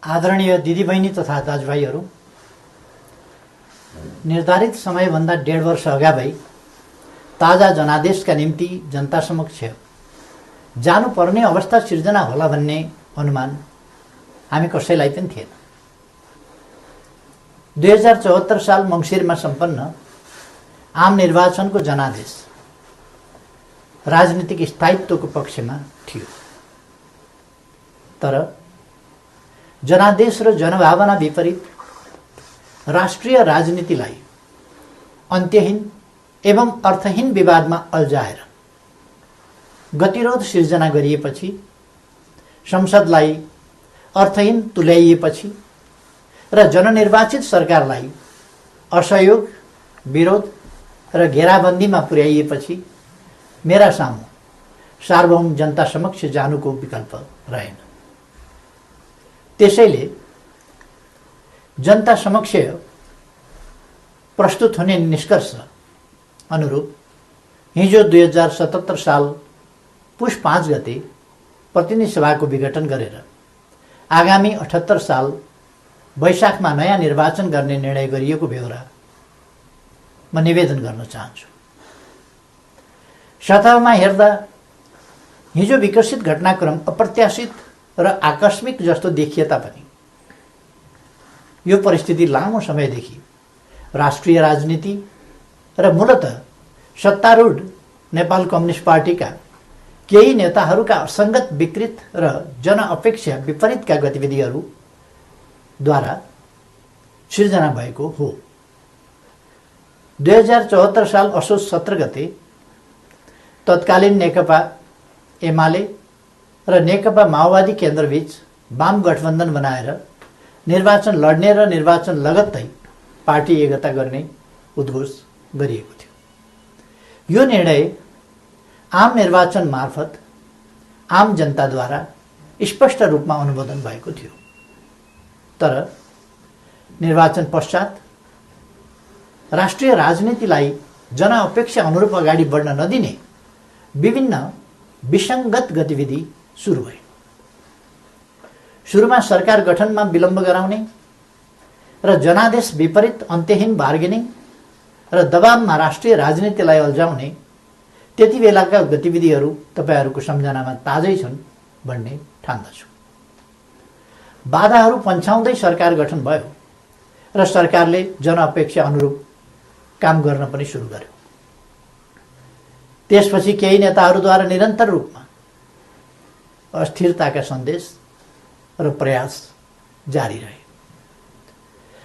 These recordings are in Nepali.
आदरणीय दिदीबहिनी तथा दाजुभाइहरू, निर्धारित समयभन्दा 1.5 वर्ष अगावै ताजा जनादेशका निम्ति जनता समक्ष जानुपर्ने अवस्था सिर्जना होला भन्ने अनुमान हामी कसैलाई पनि थिएन। 2074 साल मङ्सिरमा सम्पन्न आम निर्वाचनको जनादेश राजनीतिक स्थायित्वको पक्षमा थियो, तर जनादेश र जनभावना विपरीत राष्ट्रिय राजनीतिलाई अन्त्यहीन एवं अर्थहीन विवादमा अल्झाएर गतिरोध सिर्जना गरिएपछि, संसदलाई अर्थहीन तुल्याइएपछि र जननिर्वाचित सरकारलाई असहयोग, विरोध र घेराबन्दीमा पुर्याइएपछि मेरा सामु सार्वभौम जनता समक्ष जानुको विकल्प रहेन। त्यसैले जनता समक्ष प्रस्तुत हुने निष्कर्ष अनुरूप हिजो 2077 साल पुष 5 गते प्रतिनिधि सभाको विघटन गरेर आगामी 78 साल वैशाखमा नयाँ निर्वाचन गर्ने निर्णय गरिएको बेहोरा म निवेदन गर्न चाहन्छु। सतहमा हेर्दा हिजो विकसित घटनाक्रम अप्रत्याशित र आकस्मिक जस्तो देखिए तापनि यो परिस्थिति लामो समयदेखि राष्ट्रिय राजनीति र मूलतः सत्तारूढ नेपाल कम्युनिस्ट पार्टीका केही नेताहरूका असङ्गत, विकृत र जनअपेक्षा विपरीतका गतिविधिहरूद्वारा सिर्जना भएको हो। 2074 साल असोज 17 गते तत्कालीन नेकपा एमाले र नेकपा माओवादी केन्द्रबीच वाम गठबन्धन बनाएर निर्वाचन लड्ने र निर्वाचन लगत्तै पार्टी एकता गर्ने उद्घोष गरिएको थियो। यो निर्णय आम निर्वाचन मार्फत आम जनताद्वारा स्पष्ट रूपमा अनुमोदन भएको थियो, तर निर्वाचन पश्चात राष्ट्रिय राजनीतिलाई जनअपेक्षा अनुरूप अगाडि बढ्न नदिने विभिन्न विसङ्गत गतिविधि सुरु भए। सुरुमा सरकार गठनमा विलम्ब गराउने र जनादेश विपरीत अन्त्यहीन बार्गेनिङ र दबावमा राष्ट्रिय राजनीतिलाई अल्झाउने त्यति बेलाका गतिविधिहरू तपाईहरूको सम्झनामा ताजै छन् भन्ने ठान्दछु। बाधाहरू पन्छाउँदै सरकार गठन भयो र सरकारले जनअपेक्षा अनुरूप काम गर्न पनि सुरु गर्यो। त्यसपछि केही नेताहरूद्वारा निरन्तर रूपमा अस्थिरताका सन्देश र प्रयास जारी रहे।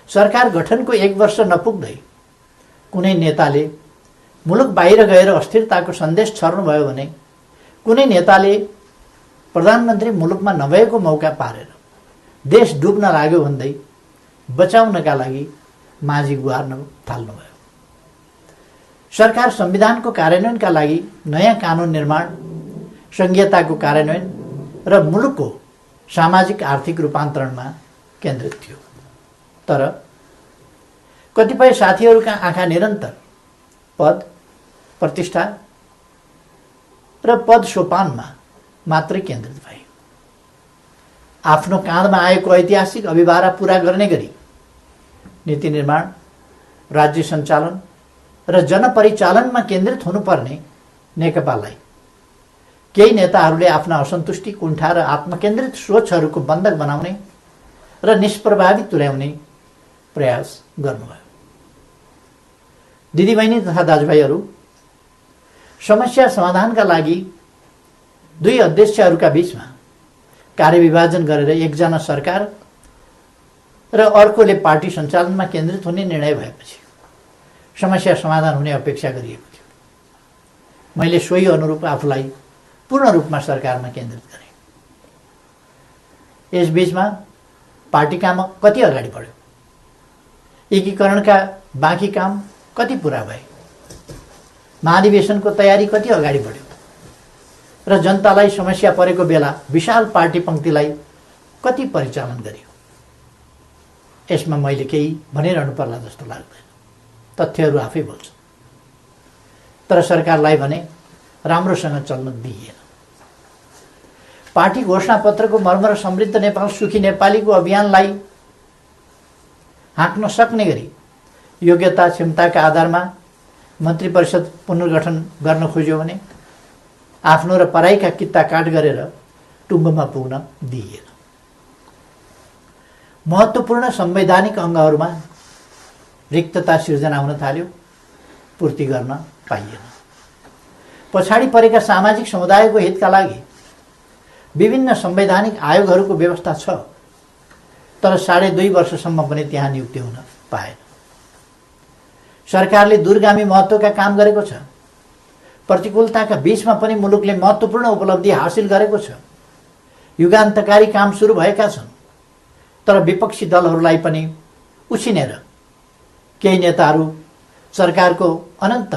सरकार गठनको 1 वर्ष नपुग्दै कुनै नेताले मुलुक बाहिर गएर अस्थिरताको सन्देश छर्नुभयो भने कुनै नेताले प्रधानमन्त्री मुलुकमा नभएको मौका पारेर देश डुब्न लाग्यो भन्दै बचाउनका लागि माझी गुहार्न थाल्नुभयो। सरकार संविधानको कार्यान्वयनका लागि नयाँ कानुन निर्माण, संघीयताको कार्यान्वयन र मुलुकको सामाजिक आर्थिक रूपान्तरणमा केन्द्रित थियो, तर कतिपय साथीहरूका आँखा निरन्तर पद, प्रतिष्ठा र पद सोपानमा मात्रै केन्द्रित भए। आफ्नो काँधमा आएको ऐतिहासिक अभिभारा पूरा गर्ने गरी नीति निर्माण, राज्य सञ्चालन र जनपरिचालनमा केन्द्रित हुनुपर्ने नेकपालाई केही नेताहरूले आफ्ना असन्तुष्टि, कुण्ठा र आत्मकेन्द्रित सोचहरूको बन्धक बनाउने र निष्प्रभावित तुल्याउने प्रयास गर्नुभयो। दिदीबहिनी तथा दाजुभाइहरू, समस्या समाधानका लागि दुई अध्यक्षहरूका बीचमा कार्यविभाजन गरेर एकजना सरकार र अर्कोले पार्टी सञ्चालनमा केन्द्रित हुने निर्णय भएपछि समस्या समाधान हुने अपेक्षा गरिएको थियो। मैले सोही अनुरूप आफूलाई पूर्ण रूपमा सरकारमा केन्द्रित गरेँ। यसबीचमा पार्टी काम कति अगाडि बढ्यो, एकीकरणका बाँकी काम कति पुरा भए, महाधिवेशनको तयारी कति अगाडि बढ्यो र जनतालाई समस्या परेको बेला विशाल पार्टी पंक्तिलाई कति परिचालन गरियो। यसमा मैले केही भनिरहनु पर्ला जस्तो लाग्दैन, तथ्यहरू आफै बोल्छन्। तर सरकारलाई भने राम्रोसँग चल्न दिइएन। पार्टी घोषणापत्रको मर्म र समृद्ध नेपाल सुखी नेपालीको अभियानलाई हाँक्न सक्ने गरी योग्यता क्षमताका आधारमा मन्त्री परिषद पुनर्गठन गर्न खोज्यो भने आफ्नो र पराईका कित्ता काट गरेर टुङ्गोमा पुग्न दिइएन। महत्त्वपूर्ण संवैधानिक अङ्गहरूमा रिक्तता सिर्जना हुन थाल्यो, पूर्ति गर्न पाइएन। पछाडि परेका सामाजिक समुदायको हितका लागि विभिन्न संवैधानिक आयोगहरूको व्यवस्था छ, तर 2.5 वर्षसम्म पनि त्यहाँ नियुक्ति हुन पाएन। सरकारले दूरगामी महत्त्वका काम गरेको छ, प्रतिकूलताका बीचमा पनि मुलुकले महत्त्वपूर्ण उपलब्धि हासिल गरेको छ, युगान्तकारी काम सुरु भएका छन्, तर विपक्षी दलहरूलाई पनि उछिनेर केही नेताहरू सरकारको अनन्त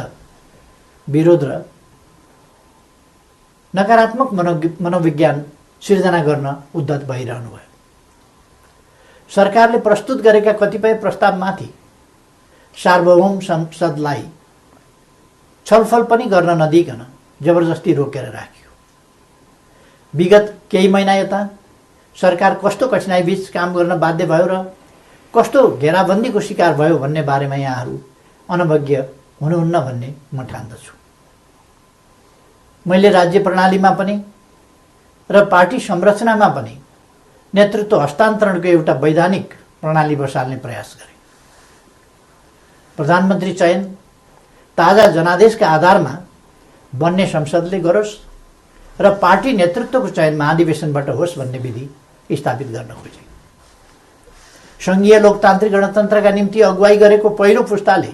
विरोध र नकारात्मक मनोविज्ञान सिर्जना गर्न उद्धत भइरहनु भयो। सरकारले प्रस्तुत गरेका कतिपय प्रस्तावमाथि सार्वभौम संसदलाई छलफल पनि गर्न नदिइकन जबरजस्ती रोकेर राखियो। विगत केही महिना यता सरकार कस्तो कठिनाइ बीच काम गर्न बाध्य भयो र कस्तो घेराबन्दीको शिकार भयो भन्ने बारेमा यहाँहरू अनभिज्ञ हुनुहुन्न भन्ने म ठान्दछु। मैले राज्य प्रणालीमा पनि र पार्टी संरचनामा पनि नेतृत्व हस्तान्तरणको एउटा वैधानिक प्रणाली बसाल्ने प्रयास गरेँ। प्रधानमन्त्री चयन ताजा जनादेशका आधारमा बन्ने संसदले गरोस् र पार्टी नेतृत्वको चयन महाधिवेशनबाट होस् भन्ने विधि स्थापित गर्न खोजे। सङ्घीय लोकतान्त्रिक गणतन्त्रका निम्ति अगुवाई गरेको पहिलो पुस्ताले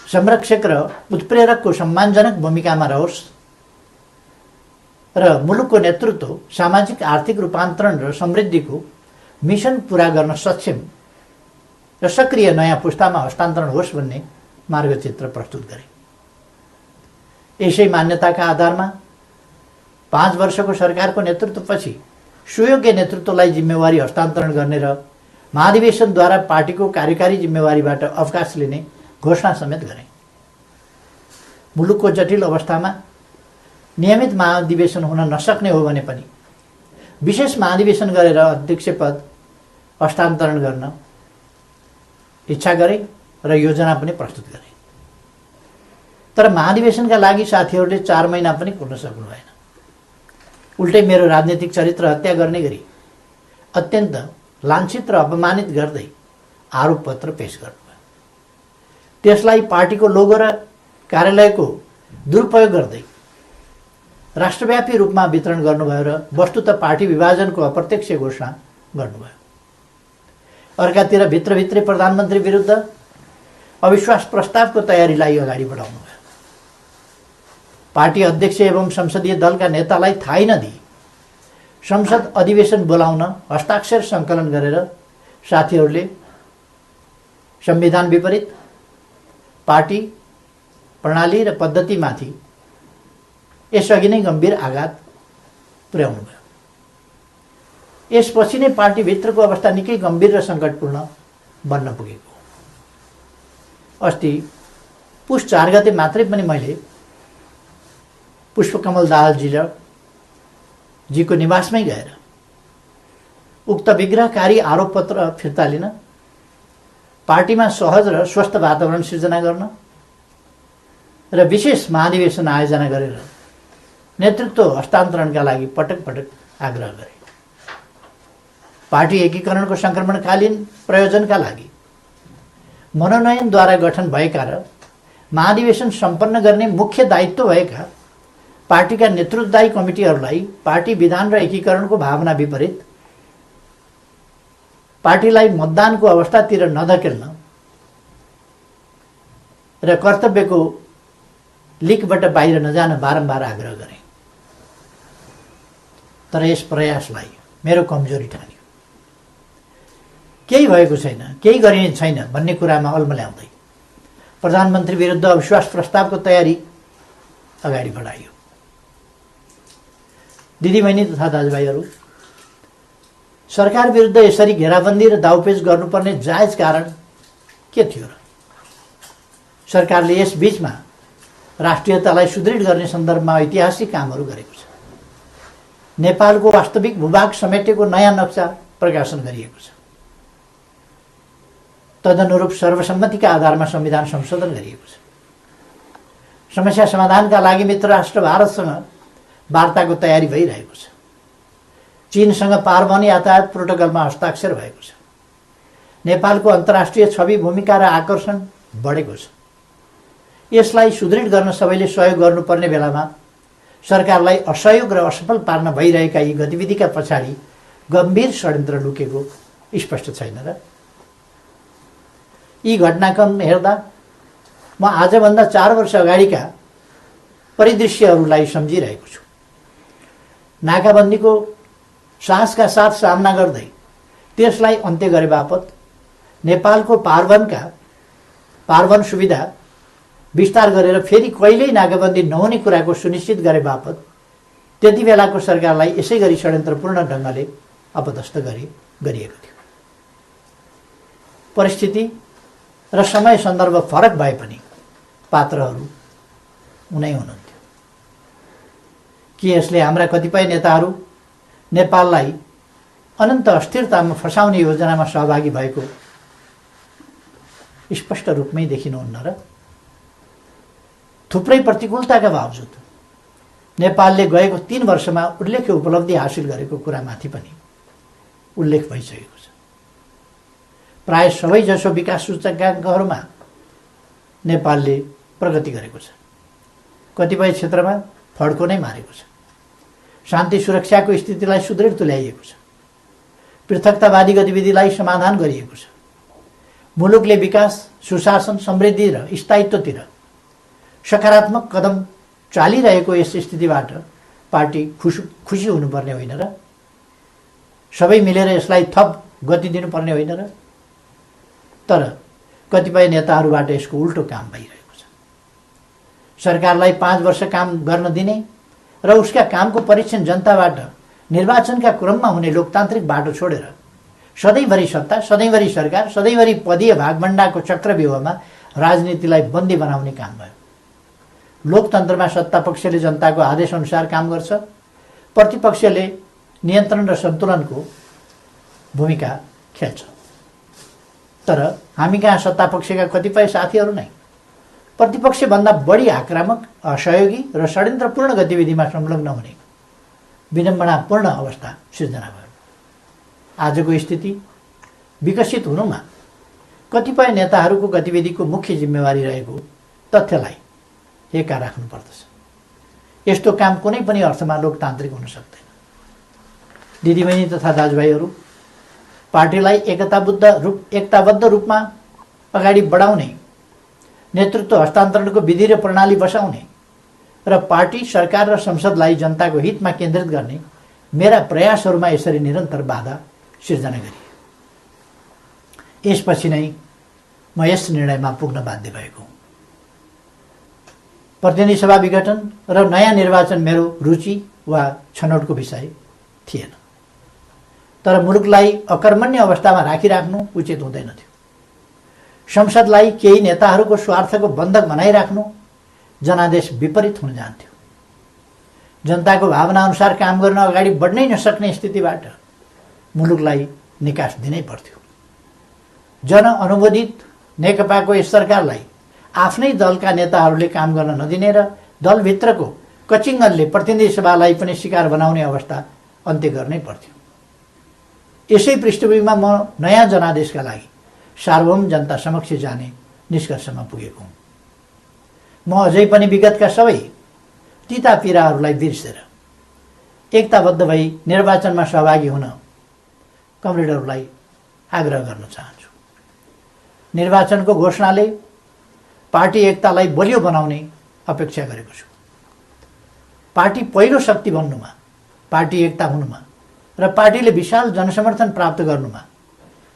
संरक्षक र उत्प्रेरकको सम्मानजनक भूमिकामा रहोस् र मुलुकको नेतृत्व सामाजिक आर्थिक रूपान्तरण र समृद्धिको मिसन पूरा गर्न सक्षम र सक्रिय नयाँ पुस्तामा हस्तान्तरण होस् भन्ने मार्गचित्र प्रस्तुत गरे। यसै मान्यताका आधारमा 5 वर्षको सरकारको नेतृत्वपछि सुयोग्य नेतृत्वलाई जिम्मेवारी हस्तान्तरण गर्ने र महाधिवेशनद्वारा पार्टीको कार्यकारी जिम्मेवारीबाट अवकाश लिने घोषणा समेत गरे। मुलुकको जटिल अवस्थामा नियमित महाधिवेशन हुन नसक्ने हो भने पनि विशेष महाधिवेशन गरेर अध्यक्ष पद हस्तान्तरण गर्न इच्छा गरे र योजना पनि प्रस्तुत गरे। तर महाधिवेशनका लागि साथीहरूले 4 महिना पनि कुर्न सक्नु भएन। उल्टै मेरो राजनीतिक चरित्र हत्या गर्ने गरी अत्यन्त लाञ्छित र अपमानित गर्दै आरोप पत्र पेश गर्नुभयो। त्यसलाई पार्टीको लोगो र कार्यालयको दुरुपयोग गर्दै राष्ट्रव्यापी रूपमा वितरण गर्नुभयो र वस्तुतः पार्टी विभाजनको अप्रत्यक्ष घोषणा गर्नुभयो। अर्कातिर भित्रभित्रै प्रधानमन्त्री विरुद्ध अविश्वास प्रस्तावको तयारीलाई अगाडि बढाउनुभयो। पार्टी अध्यक्ष एवं संसदीय दलका नेतालाई थाहै नदिई संसद अधिवेशन बोलाउन हस्ताक्षर सङ्कलन गरेर साथीहरूले संविधान विपरीत पार्टी प्रणाली र पद्धतिमाथि यसअघि नै गम्भीर आघात पुर्याउनुभयो। यसपछि नै पार्टीभित्रको अवस्था निकै गम्भीर र सङ्कटपूर्ण बन्न पुगेको। अस्ति पुस 4 गते मात्रै पनि मैले पुष्पकमल दाहालजीको निवासमै गएर उक्त विग्रहकारी आरोपपत्र फिर्ता लिन, पार्टीमा सहज र स्वस्थ वातावरण सिर्जना गर्न र विशेष महाधिवेशन आयोजना गरेर नेतृत्व हस्तान्तरणका लागि पटक पटक आग्रह गरे। पार्टी एकीकरणको सङ्क्रमणकालीन प्रयोजनका लागि मनोनयनद्वारा गठन भएका र महाधिवेशन सम्पन्न गर्ने मुख्य दायित्व भएका पार्टीका नेतृत्वदायी कमिटीहरूलाई पार्टी विधान र एकीकरणको भावना विपरीत पार्टीलाई मतदानको अवस्थातिर नधकेल्न र कर्तव्यको लिकबाट बाहिर नजान बारम्बार आग्रह गरे। तर यस प्रयासलाई मेरो कमजोरी ठान्यो। केही भएको छैन, केही गरिने छैन भन्ने कुरामा अल्मल्याउँदै प्रधानमन्त्री विरुद्ध अविश्वास प्रस्तावको तयारी अगाडि बढाइयो। दिदीबहिनी तथा दाजुभाइहरू, सरकार विरुद्ध यसरी घेराबन्दी र दाउपेच गर्नुपर्ने जायज कारण के थियो र? सरकारले यस बीचमा राष्ट्रियतालाई सुदृढ गर्ने सन्दर्भमा ऐतिहासिक कामहरू गरेको छ। नेपालको वास्तविक भूभाग समेटेको नयाँ नक्सा प्रकाशन गरिएको छ। तदनुरूप सर्वसम्मतिका आधारमा संविधान संशोधन गरिएको छ। समस्या समाधानका लागि मित्र राष्ट्र भारतसँग वार्ताको तयारी भइरहेको छ। चीनसँग पारवन यातायात प्रोटोकलमा हस्ताक्षर भएको छ। नेपालको अन्तर्राष्ट्रिय छवि, भूमिका र आकर्षण बढेको छ। यसलाई सुदृढ गर्न सबैले सहयोग गर्नुपर्ने बेलामा सरकारलाई असहयोग र असफल पार्न भइरहेका यी गतिविधिका पछाडि गम्भीर षड्यन्त्र लुकेको स्पष्ट छैन र? यी घटनाक्रम हेर्दा म आजभन्दा 4 वर्ष अगाडिका परिदृश्यहरूलाई सम्झिरहेको छु। नाकाबन्दीको साहसका साथ सामना गर्दै त्यसलाई अन्त्य गरे बापत नेपालको पारवन सुविधा विस्तार गरेर फेरि कहिल्यै नाकाबन्दी नहुने कुराको सुनिश्चित गरे बापत त्यति बेलाको सरकारलाई यसै गरी षड्यन्त्रपूर्ण ढङ्गले अपदस्थ गरिएको थियो। परिस्थिति र समय सन्दर्भ फरक भए पनि पात्रहरू उनै हुनुहुन्थ्यो। के यसले हाम्रा कतिपय नेताहरू नेपाललाई अनन्त अस्थिरतामा फसाउने योजनामा सहभागी भएको स्पष्ट रूपमै देखिनुहुन्न र? थुप्रै प्रतिकूलताका बावजुद नेपालले गएको 3 वर्षमा उल्लेख्य उपलब्धि हासिल गरेको कुरामाथि पनि उल्लेख भइसकेको छ। प्राय सबैजसो विकास सूचकाङ्कहरूमा नेपालले प्रगति गरेको छ। कतिपय क्षेत्रमा फड्को नै मारेको छ। शान्ति सुरक्षाको स्थितिलाई सुदृढ तुल्याइएको छ। पृथकतावादी गतिविधिलाई समाधान गरिएको छ। मुलुकले विकास, सुशासन, समृद्धि र स्थायित्वतिर सकारात्मक कदम चालिरहेको यस स्थितिबाट पार्टी खुसी हुनुपर्ने होइन र? सबै मिलेर यसलाई थप गति दिनुपर्ने होइन र? तर कतिपय नेताहरूबाट यसको उल्टो काम भइरहेको छ। सरकारलाई 5 वर्ष काम गर्न दिने र उसका कामको परीक्षण जनताबाट निर्वाचनका क्रममा हुने लोकतान्त्रिक बाटो छोडेर सधैँभरि सत्ता, सधैँभरि सरकार, सधैँभरि पदीय भागभण्डाको चक्रव्यूहमा राजनीतिलाई बन्दी बनाउने काम भयो। लोकतन्त्रमा सत्तापक्षले जनताको आदेशअनुसार काम गर्छ, प्रतिपक्षले नियन्त्रण र सन्तुलनको भूमिका खेल्छ। तर हामी कहाँ सत्तापक्षका कतिपय साथीहरू नै प्रतिपक्षभन्दा बढी आक्रामक, असहयोगी र षड्यन्त्रपूर्ण गतिविधिमा संलग्न हुने विडम्बनापूर्ण अवस्था सिर्जना भयो। आजको स्थिति विकसित हुनुमा कतिपय नेताहरूको गतिविधिको मुख्य जिम्मेवारी रहेको तथ्यलाई एका राख्नुपर्दछ। यस्तो काम कुनै पनि अर्थमा लोकतान्त्रिक हुन सक्दैन। दिदीबहिनी तथा दाजुभाइहरू, पार्टीलाई एकताबद्ध रूपमा अगाडि बढाउने, नेतृत्व हस्तान्तरणको विधि र प्रणाली बसाउने र पार्टी, सरकार र संसदलाई जनताको हितमा केन्द्रित गर्ने मेरा प्रयासहरूमा यसरी निरन्तर बाधा सिर्जना गरिए। यसपछि नै म यस निर्णयमा पुग्न बाध्य भएको हुँ। प्रतिनिधि सभा विघटन र नयाँ निर्वाचन मेरो रुचि वा छनौटको विषय थिएन। तर मुलुकलाई अकर्मण्य अवस्थामा राखिराख्नु उचित हुँदैन थियो। संसदलाई केही नेताहरूको स्वार्थको बन्धक बनाइराख्नु जनादेश विपरीत हुन जान्थ्यो। जनताको भावना अनुसार काम गर्न अगाडि बढ्नै नसक्ने स्थितिबाट मुलुकलाई निकास दिनै पर्थ्यो। जनअनुमोदित नेकपाको यस सरकारलाई आफ्नै दलका नेताहरूले काम गर्न नदिने र दलभित्रको कचिङ्गनले प्रतिनिधि सभालाई पनि शिकार बनाउने अवस्था अन्त्य गर्नै पर्थ्यो। यसै पृष्ठभूमिमा म नयाँ जनादेशका लागि सार्वभौम जनता समक्ष जाने निष्कर्षमा पुगेको हुँ। म अझै पनि विगतका सबै तिता पीडाहरूलाई बिर्सेर एकताबद्ध भई निर्वाचनमा सहभागी हुन कमरेडहरूलाई आग्रह गर्न चाहन्छु। निर्वाचनको घोषणाले पार्टी एकतालाई बलियो बनाउने अपेक्षा गरेको छु। पार्टी पहिलो शक्ति बन्नुमा, पार्टी एकता हुनुमा र पार्टीले विशाल जनसमर्थन प्राप्त गर्नुमा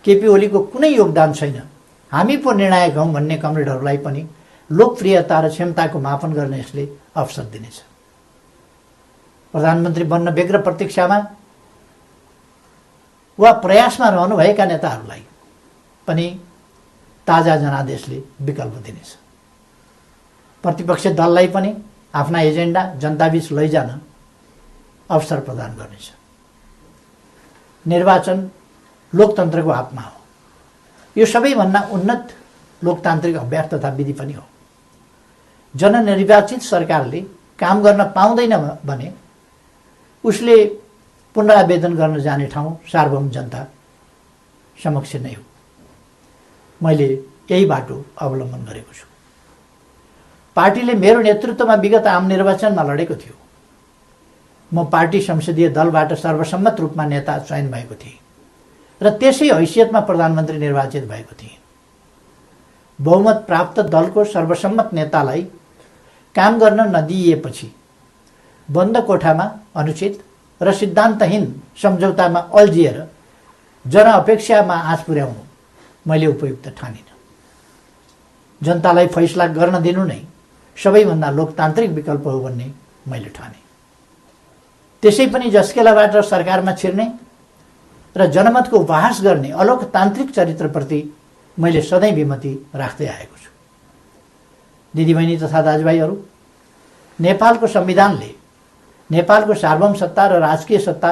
केपी ओलीको कुनै योगदान छैन। हामी पो निर्णायक हौँ भन्ने कमरेडहरूलाई पनि लोकप्रियता र क्षमताको मापन गर्न यसले अवसर दिनेछ। प्रधानमन्त्री बन्न व्यग्र प्रतीक्षामा वा प्रयासमा रहनुभएका नेताहरूलाई पनि ताजा जनादेशले विकल्प दिनेछ। प्रतिपक्ष दललाई पनि आफ्ना एजेन्डा जनताबीच लैजान अवसर प्रदान गर्नेछ। निर्वाचन लोकतन्त्रको हातमा हो। यो सबैभन्दा उन्नत लोकतान्त्रिक अभ्यास तथा विधि पनि हो। जननिर्वाचित सरकारले काम गर्न पाउँदैन भने उसले पुनरावेदन गर्न जाने ठाउँ सार्वभौम जनता समक्ष नै हो। मैले यही बाटो अवलम्बन गरेको छु। पार्टीले मेरो नेतृत्वमा विगत आम निर्वाचनमा लडेको थियो। म पार्टी संसदीय दलबाट सर्वसम्मत रूपमा नेता चयन भएको थिएँ र त्यसै हैसियतमा प्रधानमन्त्री निर्वाचित भएको थिएँ। बहुमत प्राप्त दलको सर्वसम्मत नेतालाई काम गर्न नदिइएपछि बन्द कोठामा अनुचित र सिद्धान्तहीन सम्झौतामा अल्झिएर जनअपेक्षामा आँच पुर्याउनु मैले उपयुक्त ठानिनँ। जनतालाई फैसला गर्न दिनु नै सबैभन्दा लोकतान्त्रिक विकल्प हो भन्ने मैले ठाने। त्यसै पनि जस्केलाबाट सरकारमा छिर्ने र जनमतको उपहास गर्ने अलोकतान्त्रिक चरित्रप्रति मैले सधैँ विमति राख्दै आएको छु। दिदीबहिनी तथा दाजुभाइहरू, नेपालको संविधानले नेपालको सार्वभौम सत्ता र राजकीय सत्ता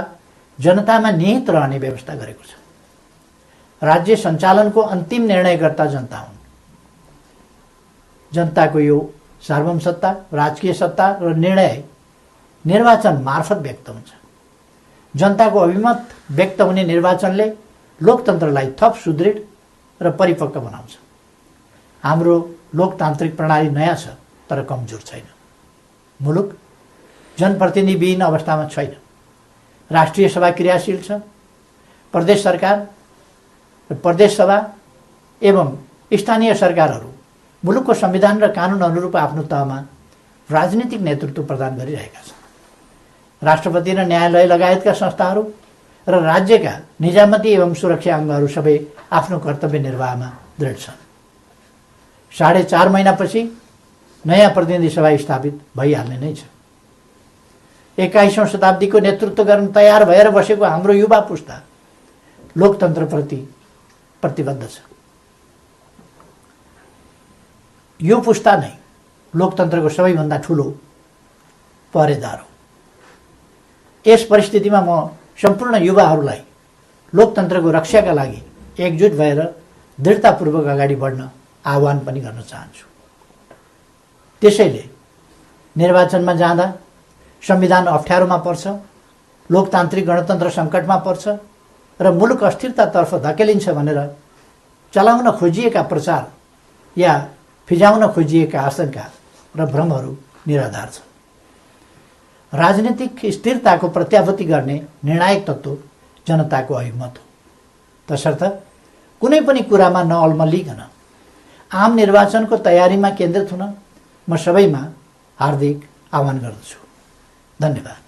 जनतामा निहित रहने व्यवस्था गरेको छ। राज्य सञ्चालनको अन्तिम निर्णयकर्ता जनता हुन्। जनताको यो सार्वभौम सत्ता, राजकीय सत्ता र निर्णय निर्वाचन मार्फत व्यक्त हुन्छ। जनताको अभिमत व्यक्त हुने निर्वाचनले लोकतन्त्रलाई थप सुदृढ र परिपक्व बनाउँछ। हाम्रो लोकतान्त्रिक प्रणाली नयाँ छ तर कमजोर छैन। मुलुक जनप्रतिनिधिविहीन अवस्थामा छैन। राष्ट्रिय सभा क्रियाशील छ। प्रदेश सरकार र प्रदेश सभा एवं स्थानीय सरकारहरू मुलुकको संविधान र कानुन अनुरूप आफ्नो तहमा राजनीतिक नेतृत्व प्रदान गरिरहेका छन्। राष्ट्रपति र न्यायालय लगायतका संस्थाहरू र राज्यका निजामती एवं सुरक्षा अङ्गहरू सबै आफ्नो कर्तव्य निर्वाहमा दृढ छन्। 4.5 महिनापछि नयाँ प्रतिनिधि सभा स्थापित भइहाल्ने नै छ। 21औं शताब्दीको नेतृत्व गर्न तयार भएर बसेको हाम्रो युवा पुस्ता लोकतन्त्रप्रति प्रतिबद्ध छ। यो पुस्ता नै लोकतन्त्रको सबैभन्दा ठुलो पहरेदार हो। यस परिस्थितिमा म सम्पूर्ण युवाहरूलाई लोकतन्त्रको रक्षाका लागि एकजुट भएर दृढतापूर्वक अगाडि बढ्न आह्वान पनि गर्न चाहन्छु। त्यसैले निर्वाचनमा जाँदा संविधान अप्ठ्यारोमा पर्छ, लोकतान्त्रिक गणतन्त्र सङ्कटमा पर्छ र मुलुक अस्थिरतातर्फ धकेलिन्छ भनेर चलाउन खोजिएका प्रचार या फिजाउन खोजिएका आशंका र भ्रमहरू निराधार छन्। राजनीतिक स्थिरताको प्रत्याभूति गर्ने निर्णायक तत्त्व जनताको अभिमत हो। तसर्थ कुनै पनि कुरामा नअल्मलिकन आम निर्वाचनको तयारीमा केन्द्रित हुन म सबैमा हार्दिक आह्वान गर्दछु। धन्यवाद।